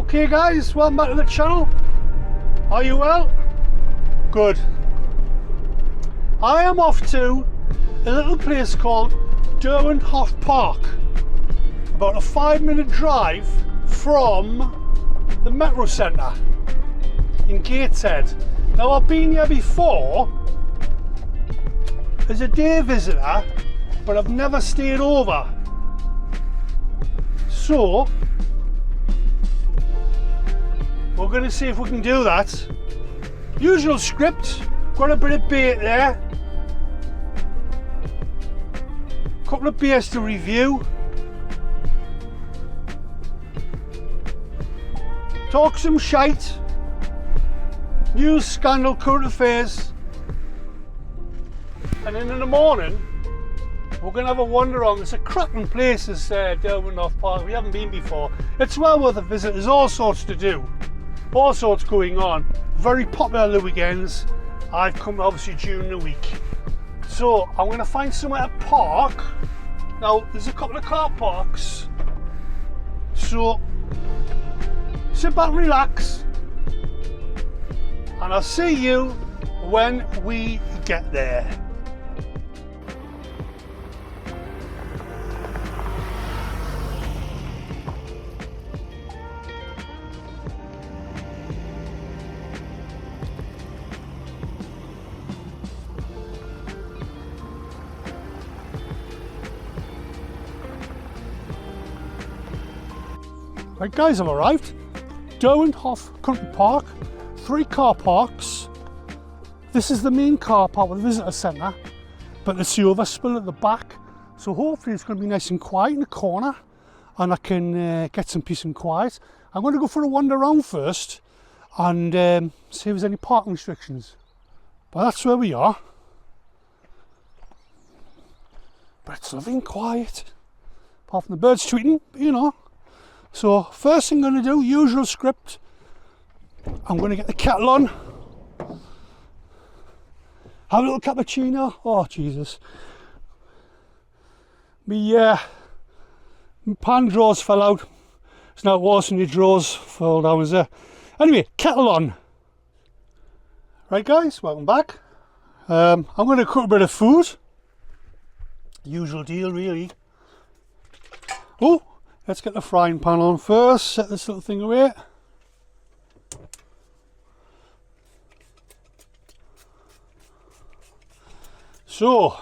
Okay guys, welcome back to the channel. Are you well? Good. I am off to a little place called Derwent Walk Park. About a 5-minute drive from the Metro Centre in Gateshead. Now I've been here before as a day visitor, but I've never stayed over. So we're going to see if we can do that. Usual script, got a bit of bait there. Couple of beers to review. Talk some shite. News, scandal, current affairs. And then in the morning, we're going to have a wander on. It's a cracking place, this Derwent Walk Park. We haven't been before. It's well worth a visit. There's all sorts to do. All sorts going on. Very popular the weekends. I've come obviously during the week. So I'm going to find somewhere to park. Now there's a couple of car parks. So sit back and relax. And I'll see you when we get there. Right guys, I've arrived. Derwent Walk Country Park, 3 car parks. This is the main car park with the visitor centre, but there's the overspill at the back. So hopefully it's going to be nice and quiet in the corner and I can get some peace and quiet. I'm going to go for a wander around first and see if there's any parking restrictions. But that's where we are. But it's lovely and quiet. Apart from the birds tweeting, but you know. So first thing I'm going to do, usual script, I'm going to get the kettle on, have a little cappuccino. Oh Jesus, my pan drawers fell out. It's now worse than your drawers fall down, is there? Anyway, kettle on. Right guys, welcome back. I'm going to cook a bit of food. Usual deal really. Oh, let's get the frying pan on first, set this little thing away. So,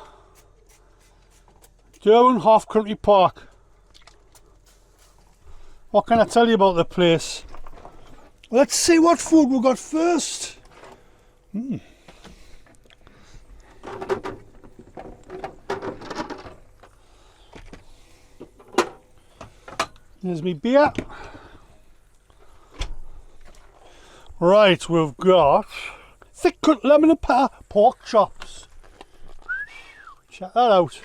Derwent Walk Country Park. What can I tell you about the place? Let's see what food we've got first. There's me beer. Right, we've got thick cut lemon and pepper pork chops. Check that out.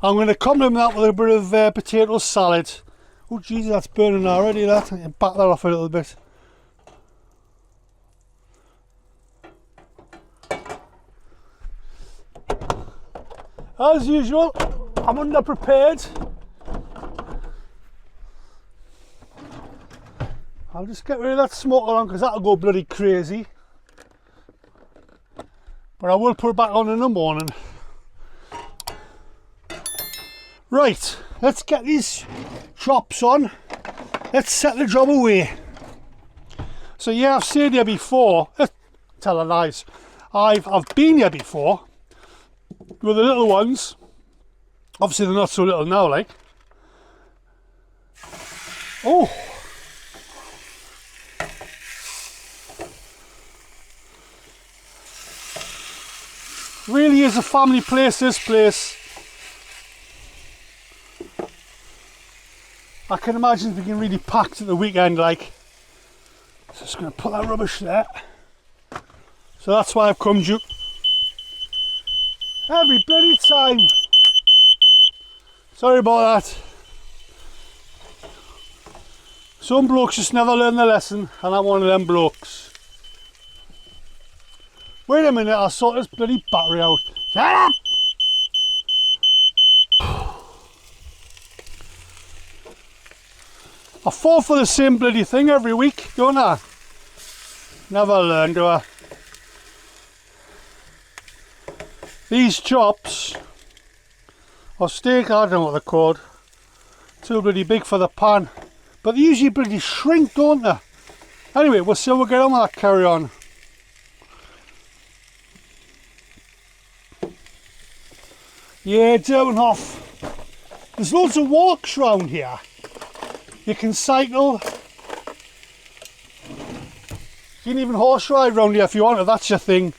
I'm going to complement that with a bit of potato salad. Oh Jesus, that's burning already, that. I can back that off a little bit. As usual, I'm underprepared. I'll just get rid of that smoker on because that'll go bloody crazy. But I will put it back on in the morning. Right, let's get these chops on. Let's set the job away. So yeah, I've stayed here before. Tell a lies. I've been here before with the little ones. Obviously they're not so little now, like. Oh. Really is a family place, this place. I can imagine it's being really packed at the weekend, like. So just going to put that rubbish there. So that's why I've come to every bloody time. Sorry about that. Some blokes just never learn the lesson, and I'm one of them blokes. Wait a minute, I'll sort this bloody battery out. Shut up! I fall for the same bloody thing every week, don't I? Never learn, do I? These chops, or steak, I don't know what they're called. Too bloody big for the pan. But they usually bloody shrink, don't they? Anyway, we'll see how we get on with that, carry on. Yeah, Derwent off. There's loads of walks around here. You can cycle. You can even horse ride around here if you want, if that's your thing.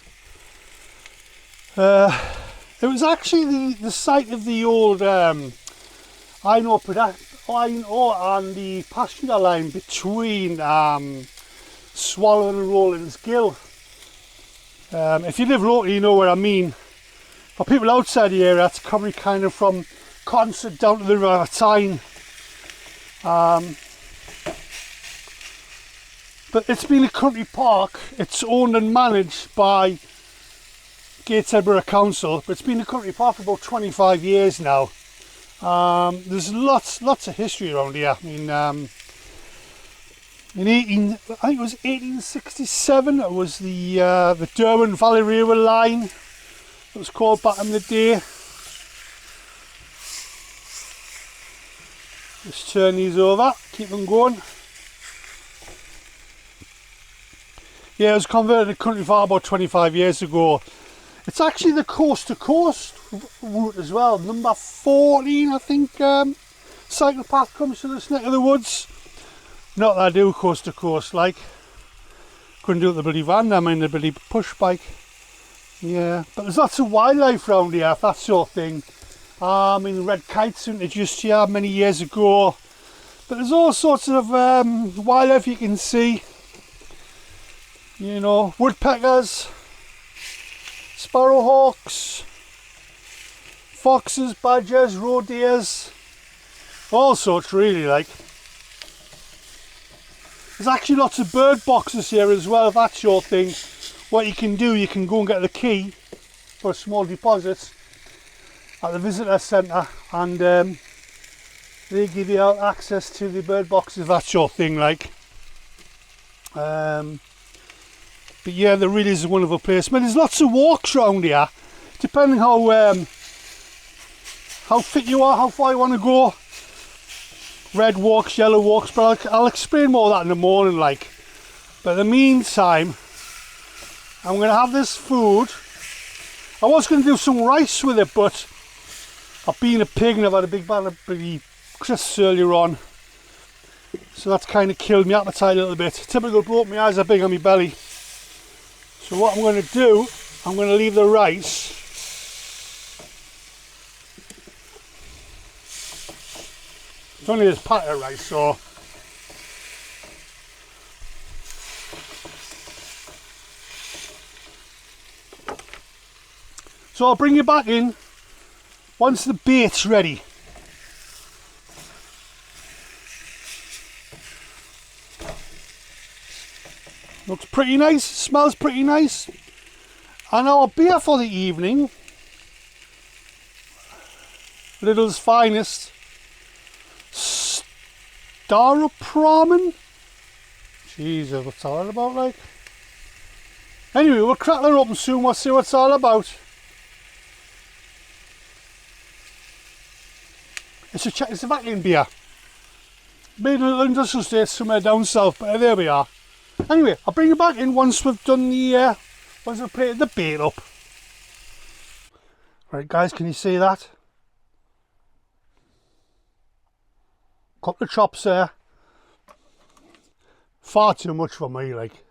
It was actually the site of the old iron ore and the passenger line between Swallow and Rowlands Gill. If you live locally, you know what I mean. For people outside the area, it's probably kind of from Consett down to the River Tyne. But it's been a country park. It's owned and managed by Gateshead Borough Council, but it's been a country park for about 25 years now. There's lots of history around here. I mean, I think it was 1867. It was the Derwent Valley Railway line. It was called back in the day. Just turn these over, keep them going. Yeah, it was converted to country park about 25 years ago. It's actually the coast to coast route as well. Number 14, I think, cycle path comes to this neck of the woods. Not that I do coast to coast, like. Couldn't do it with the bloody van, I'm in the bloody push bike. Yeah, but there's lots of wildlife around here, if that sort of thing. I mean, red kites introduced here many years ago. But there's all sorts of wildlife you can see. You know, woodpeckers, sparrowhawks, foxes, badgers, roe deers, all sorts really, like. There's actually lots of bird boxes here as well, if that's your thing. What you can do, you can go and get the key for a small deposit at the visitor centre, and they give you access to the bird boxes, if that's your thing, like. But yeah, there really is a wonderful place. But there's lots of walks around here, depending how fit you are, how far you want to go. Red walks, yellow walks, but I'll explain more of that in the morning, like. But in the meantime, I'm going to have this food. I was going to do some rice with it, but I've been a pig and I've had a big bag of bloody crisps earlier on. So that's kind of killed my appetite a little bit. Typical bloke, my eyes are big on my belly. So what I'm going to do, I'm going to leave the rice. It's only this pat of rice, so. So I'll bring you back in once the bait's ready. Looks pretty nice, smells pretty nice. And our beer for the evening, Lidl's finest, Staropramen. Jesus, what's all that about, like? Anyway, we'll crack that open soon, we'll see what it's all about. It's a vacuum beer. Made in a little industrial estate somewhere down south, but there we are. Anyway, I'll bring you back in once we've done the, once we've plated the bait up. Right guys, can you see that? Couple of chops there. Far too much for me, like.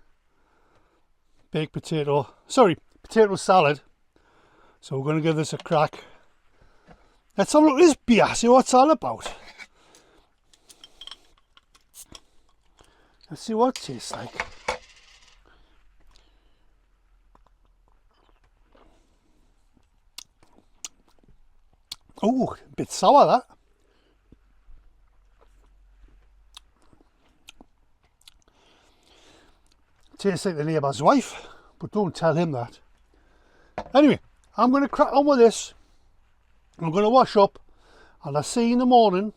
Baked potato, sorry, potato salad. So we're going to give this a crack. Let's have a look at this beer, see what it's all about. Let's see what it tastes like. Oh, a bit sour that. Tastes like the neighbour's wife, but don't tell him that. Anyway, I'm going to crack on with this. I'm going to wash up, and I'll see you in the morning,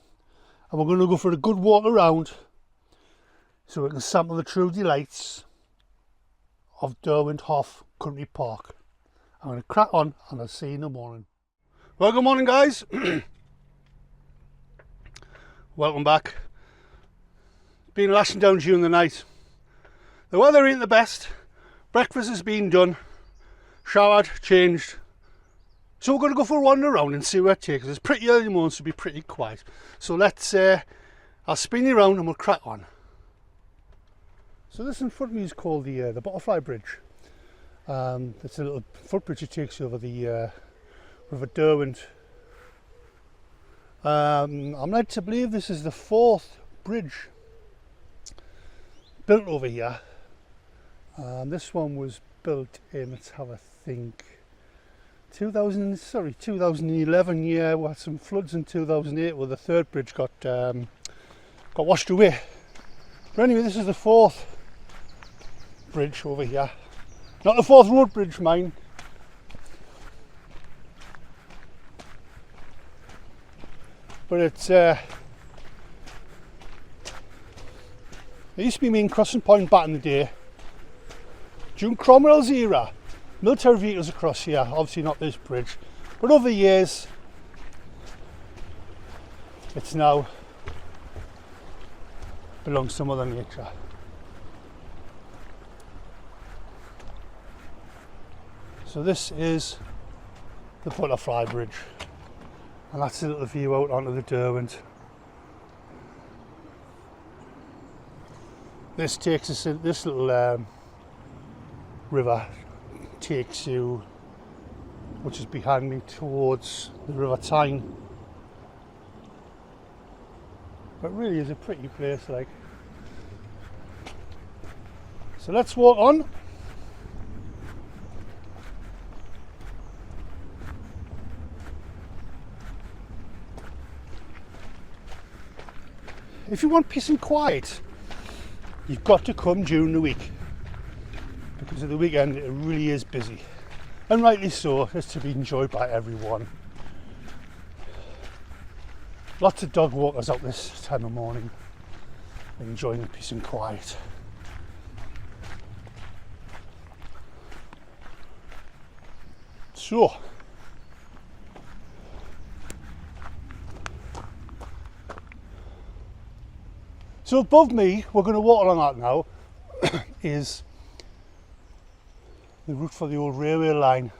and we're going to go for a good walk around so we can sample the true delights of Derwent Walk Country Park. I'm going to crack on and I'll see you in the morning. Well, good morning guys. Welcome back. Been lashing down during the night. The weather ain't the best. Breakfast has been done, showered, changed. So we're going to go for a wander around and see where it takes us. It's pretty early in the morning, so it'll be pretty quiet. So let's, I'll spin you around and we'll crack on. So this in front of me is called the Butterfly Bridge. It's a little footbridge that takes you over the River Derwent. I'm led to believe this is the 4th bridge built over here. This one was built in, let's have a think, 2011. Yeah, we had some floods in 2008 where the 3rd bridge got washed away. But anyway, this is the 4th bridge over here. Not the 4th road bridge, mind. But it's it used to be main crossing point back in the day. During Cromwell's era, military vehicles across here, obviously not this bridge, but over the years it's now belongs to Mother Nature. So this is the Butterfly Bridge, and that's a little view out onto the Derwent. This takes us in, this little river takes you, which is behind me, towards the River Tyne. But really is a pretty place, like. So let's walk on. If you want peace and quiet, you've got to come during the week, because at the weekend it really is busy, and rightly so. It's to be enjoyed by everyone. Lots of dog walkers out this time of morning enjoying the peace and quiet. So above me, we're going to walk along that now, is the route for the old railway line.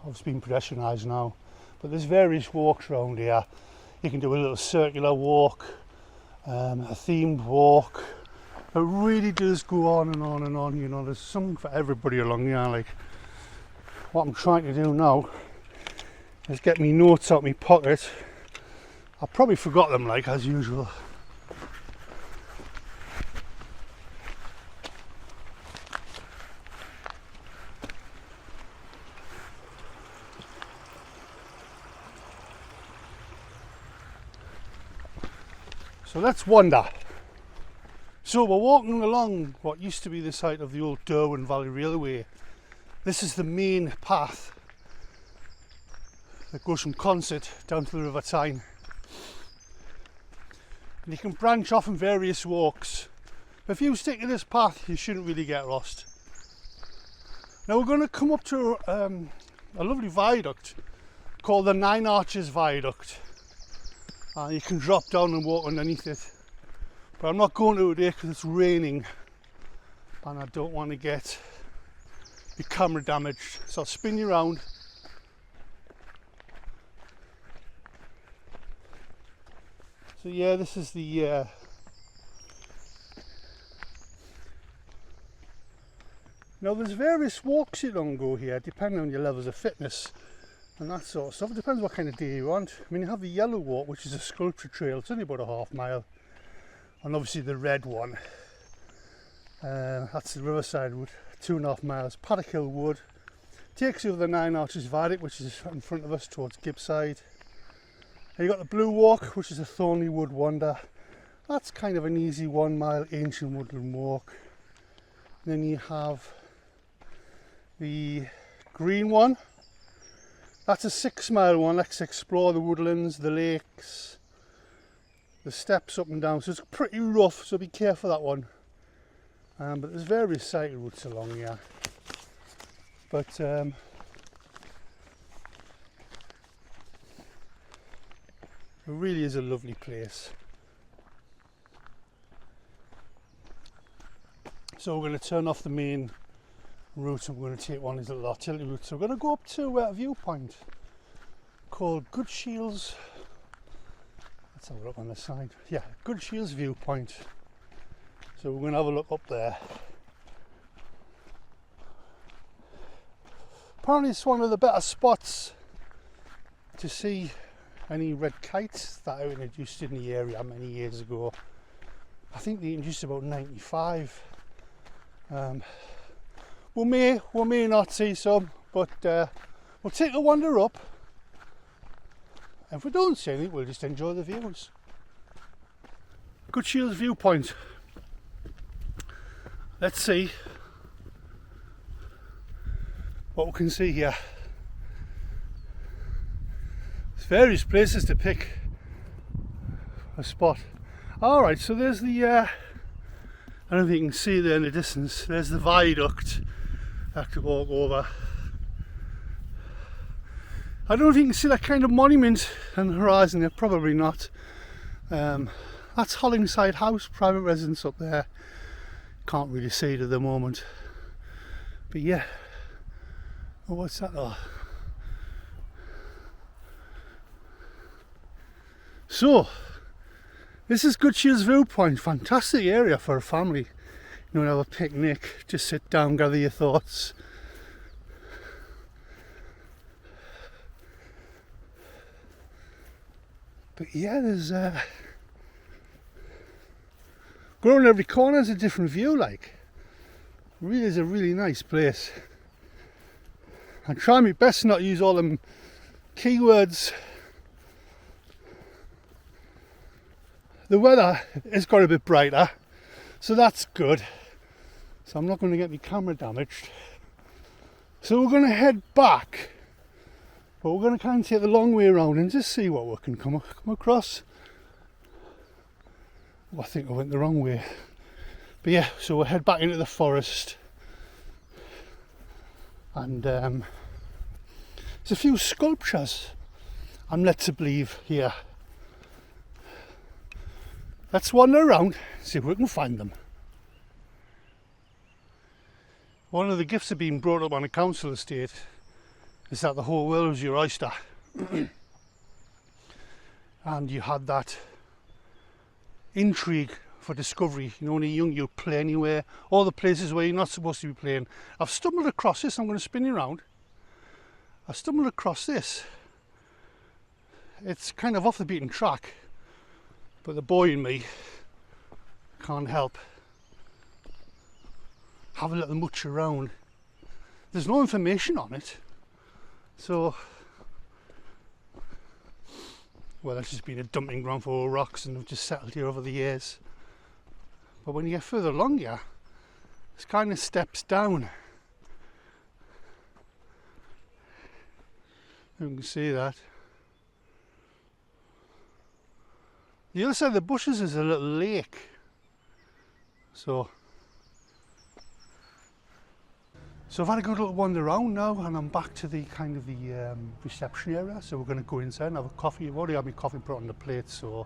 Obviously been pedestrianised now, but there's various walks around here. You can do a little circular walk, a themed walk. It really does go on and on and on, you know, there's something for everybody along here. Like, what I'm trying to do now is get me notes out my pocket. I probably forgot them, like, as usual. So let's wander. So we're walking along what used to be the site of the old Derwent Valley Railway. This is the main path that goes from Consett down to the River Tyne. And you can branch off in various walks. If you stick to this path, you shouldn't really get lost. Now we're going to come up to a lovely viaduct called the Nine Arches Viaduct. You can drop down and walk underneath it, but I'm not going to today because it's raining and I don't want to get the camera damaged, so I'll spin you around. So yeah, this is the now there's various walks you can go here depending on your levels of fitness and that sort of stuff. It depends what kind of day you want. I mean, you have the yellow walk, which is a sculpture trail. It's only about a half mile, and obviously the red one, that's the riverside route, 2.5 miles. Paddock Hill Wood takes you over the Nine Arches Viaduct, which is in front of us towards Gibbside. And you've got the Blue Walk, which is a Thornley Wood wander. That's kind of an easy 1 mile ancient woodland walk. And then you have the green one. That's a 6 mile one. Let's explore the woodlands, the lakes, the steps up and down, so it's pretty rough, so be careful that one. But there's various cycle routes along here. But it really is a lovely place. So we're going to turn off the main route and we're going to take one of these little artillery routes. So we're going to go up to a viewpoint called Good Shields. Let's have a look on the side. Yeah, Good Shields viewpoint. So we're going to have a look up there. Apparently it's one of the better spots to see any red kites that are introduced in the area many years ago. I think they introduced about 95. We may not see some, but we'll take a wander up. And if we don't see anything, we'll just enjoy the views. Good Shields viewpoint. Let's see what we can see here. There's various places to pick a spot. Alright, so there's the, I don't know if you can see there in the distance, there's the viaduct I have to walk over. I don't know if you can see that kind of monument on the horizon there, probably not. That's Hollingside House, private residence up there. Can't really see it at the moment, but yeah. Oh, what's that? Oh. So this is Good Shields viewpoint. Fantastic area for a family, you know, have a picnic, just sit down, gather your thoughts. But yeah, there's around every corner is a different view, like. Really is a really nice place. I try my best not to use all them keywords. The weather has got a bit brighter, so that's good. So I'm not going to get my camera damaged. So we're going to head back, but we're going to kind of take the long way around and just see what we can come across. I think I went the wrong way, but yeah, so we'll head back into the forest, and there's a few sculptures I'm led to believe here. Let's wander around, see if we can find them. One of the gifts of being brought up on a council estate is that the whole world was your oyster. And you had that intrigue for discovery. You know, when you're young, you'll play anywhere, all the places where you're not supposed to be playing. I've stumbled across this. I'm going to spin you around. I stumbled across this. It's kind of off the beaten track, but the boy in me can't help have a little much around. There's no information on it, so well, it's just been a dumping ground for all rocks and they've just settled here over the years. But when you get further along here, it's kind of steps down. You can see that. The other side of the bushes is a little lake. So I've had a good little wander around now, and I'm back to the kind of the reception area. So we're going to go inside and have a coffee. I've already had my coffee put on the plate, so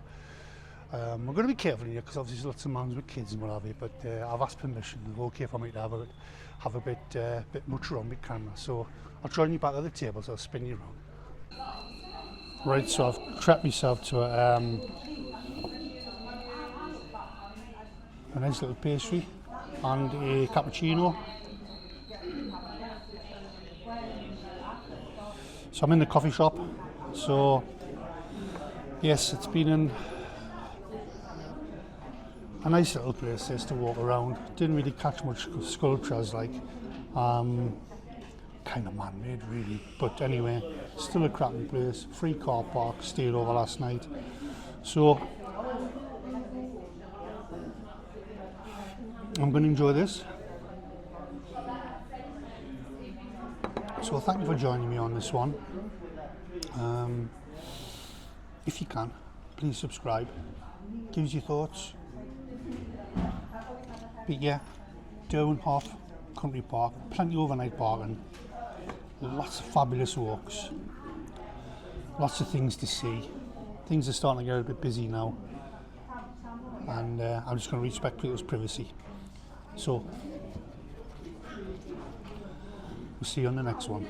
we're going to be careful here because obviously there's lots of mums with kids and what have you. But I've asked permission. It's okay for me to have a bit much around with camera. So I'll join you back at the table. So I'll spin you around. Right. So I've treated myself to a nice little pastry and a cappuccino. So I'm in the coffee shop. So yes, it's been a nice little place just to walk around. Didn't really catch much sculptures, like kind of man-made really, but anyway, still a cracking place. Free car park, stayed over last night. So I'm going to enjoy this. So thank you for joining me on this one. If you can, please subscribe, gives you thoughts. But yeah, Derwent Walk Country Park, plenty of overnight parking, lots of fabulous walks, lots of things to see. Things are starting to get a bit busy now, and I'm just going to respect people's privacy. So, we'll see you on the next one.